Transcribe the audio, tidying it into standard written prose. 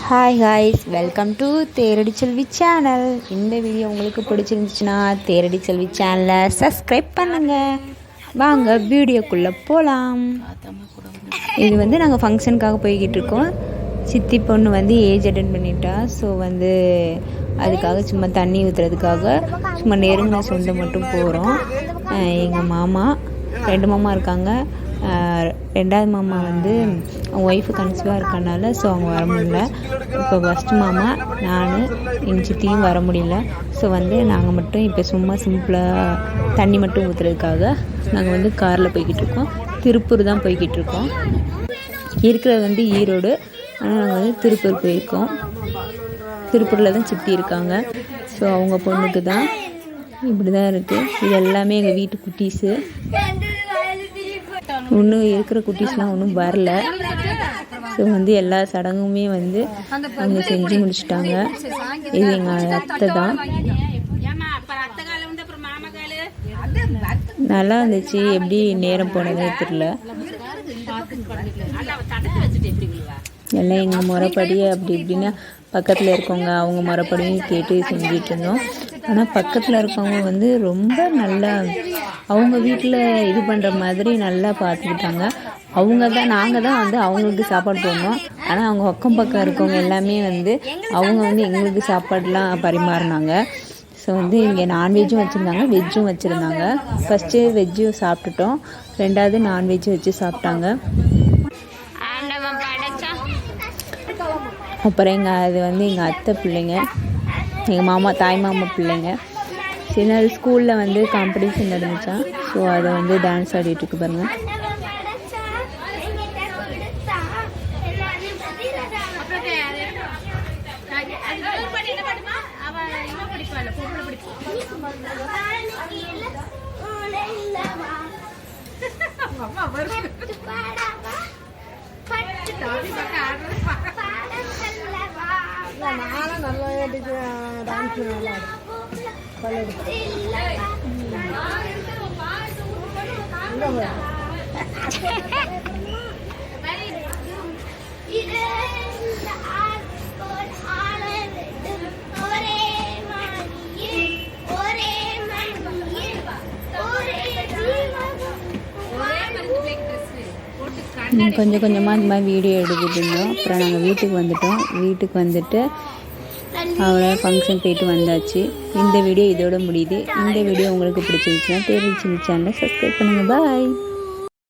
Hi guys, welcome to Theradi Selvi channel. இந்த video உங்களுக்கு பிடிச்சிருந்துச்சுன்னா தேரடி செல்வி சேனலை சப்ஸ்கிரைப் பண்ணுங்கள். வாங்க வீடியோக்குள்ளே போகலாம். இது வந்து நாங்கள் ஃபங்க்ஷனுக்காக போய்கிட்டு இருக்கோம். சித்தி பொண்ணு ஏஜ் அட்டன் பண்ணிட்டா. ஸோ அதுக்காக சும்மா தண்ணி ஊற்றுறதுக்காக சும்மா நெருங்கின சொந்தம் மட்டும் போகிறோம். எங்கள் மாமா 2 மாமா இருக்காங்க. 2வது மாமா அவங்க ஒய்ஃபு கன்சீவாக இருக்கனால ஸோ அவங்க வர முடியல. இப்போ ஃபஸ்ட்டு மாமா நான் எங்கள் சித்தியும் வர முடியல. ஸோ நாங்கள் மட்டும் இப்போ சும்மா சிம்பிளாக தண்ணி மட்டும் ஊற்றுறதுக்காக நாங்கள் காரில் போய்கிட்டு இருக்கோம். திருப்பூர் தான் போய்கிட்டு இருக்கோம். இருக்கிறது ஈரோடு. ஆனால் நாங்கள் திருப்பூர் போயிருக்கோம். திருப்பூரில் தான் சித்தி இருக்காங்க. ஸோ அவங்க பொண்ணுக்கு தான் இப்படி தான் இருக்குது. இது எல்லாமே எங்கள் வீட்டு குட்டீஸு. இன்னும் இருக்கிற குட்டீஸ்லாம் ஒன்றும் வரல. ஸோ எல்லா சடங்குமே அவங்க செஞ்சு முடிச்சிட்டாங்க. இது எங்கள் அத்தை தான். நல்லா இருந்துச்சு. எப்படி நேரம் போனதே தெரியல. எல்லாம் எங்கள் முறைப்படி அப்படி இப்படின்னா பக்கத்தில் இருக்கவங்க அவங்க முறைப்படியும் கேட்டு செஞ்சிட்டு இருந்தோம். ஆனால் பக்கத்தில் இருக்கவங்க ரொம்ப நல்லா அவங்க வீட்டில் இது பண்ணுற மாதிரி நல்லா பார்த்துக்கிட்டாங்க. நாங்கள் தான் அவங்களுக்கு சாப்பாடு போடணும். ஆனால் அவங்க பக்கம் இருக்கவங்க எல்லாமே அவங்க எங்களுக்கு சாப்பாடுலாம் பரிமாறினாங்க. ஸோ இங்கே நான்வெஜ்ஜும் வச்சுருந்தாங்க, வெஜ்ஜும் வச்சுருந்தாங்க. ஃபஸ்ட்டு வெஜ்ஜு சாப்பிட்டுட்டோம். 2வது நான்வெஜ்ஜு வச்சு சாப்பிட்டாங்க. அப்புறம் அது எங்கள் அத்தை பிள்ளைங்க, எங்கள் மாமா தாய் மாமா பிள்ளைங்க. சின்ன ஸ்கூலில் காம்படிஷன் நடந்துச்சான். ஸோ அதை டான்ஸ் ஆடிட்டுருக்கு பாருங்கள். கொஞ்சம் கொஞ்சமாக இந்த மாதிரி வீடியோ எடுத்துகிட்டு இருந்தோம். அப்புறம் நாங்கள் வீட்டுக்கு வந்துட்டு அவ்வளோ ஃபங்க்ஷன் போயிட்டு வந்தாச்சு. இந்த வீடியோ இதோட முடியுது. இந்த வீடியோ உங்களுக்கு பிடிச்சிருந்துச்சுன்னா தேர்வு சேனலை சப்ஸ்கிரைப் பண்ணுங்கள். பாய்.